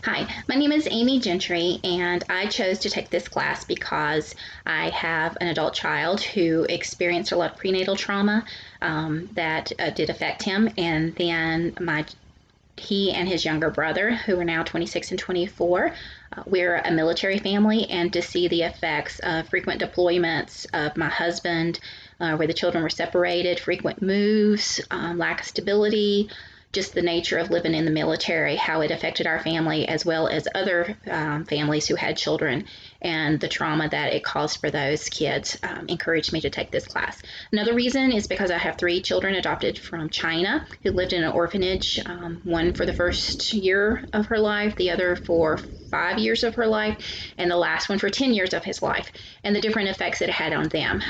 Hi, my name is Amy Gentry, and I chose to take this class because I have an adult child who experienced a lot of prenatal trauma that did affect him, and then he and his younger brother, who are now 26 and 24, we're a military family, and to see the effects of frequent deployments of my husband, where the children were separated, frequent moves, lack of stability, just the nature of living in the military, how it affected our family as well as other families who had children, and the trauma that it caused for those kids encouraged me to take this class. Another reason is because I have 3 children adopted from China who lived in an orphanage, one for the first year of her life, the other for 5 years of her life, and the last one for 10 years of his life, and the different effects it had on them.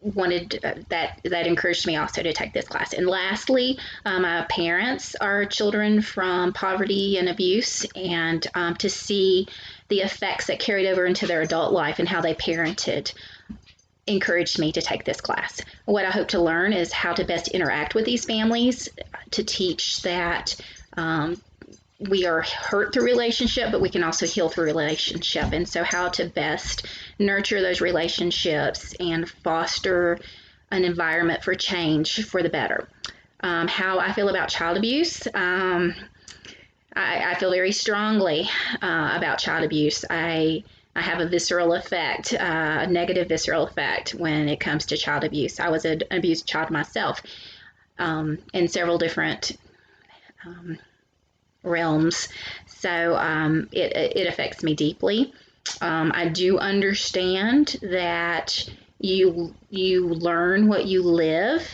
That encouraged me also to take this class. And lastly, my parents are children from poverty and abuse, and to see the effects that carried over into their adult life and how they parented encouraged me to take this class. What I hope to learn is how to best interact with these families, to teach that we are hurt through relationship, but we can also heal through relationship. And so how to best nurture those relationships and foster an environment for change for the better. How I feel about child abuse. I feel very strongly about child abuse. I have a visceral effect, a negative visceral effect when it comes to child abuse. I was an abused child myself in several different realms, so it affects me deeply. I do understand that you learn what you live,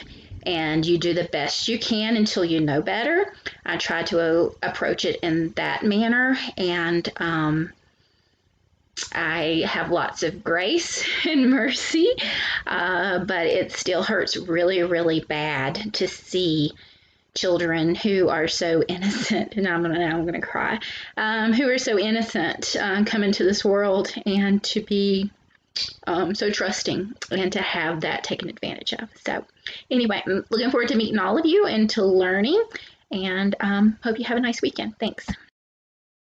and you do the best you can until you know better. I try to approach it in that manner, and I have lots of grace and mercy, but it still hurts really, really bad to see children who are so innocent, and I'm gonna cry, who are so innocent come into this world, and to be so trusting and to have that taken advantage of. So anyway, I'm looking forward to meeting all of you and to learning, and hope you have a nice weekend. Thanks.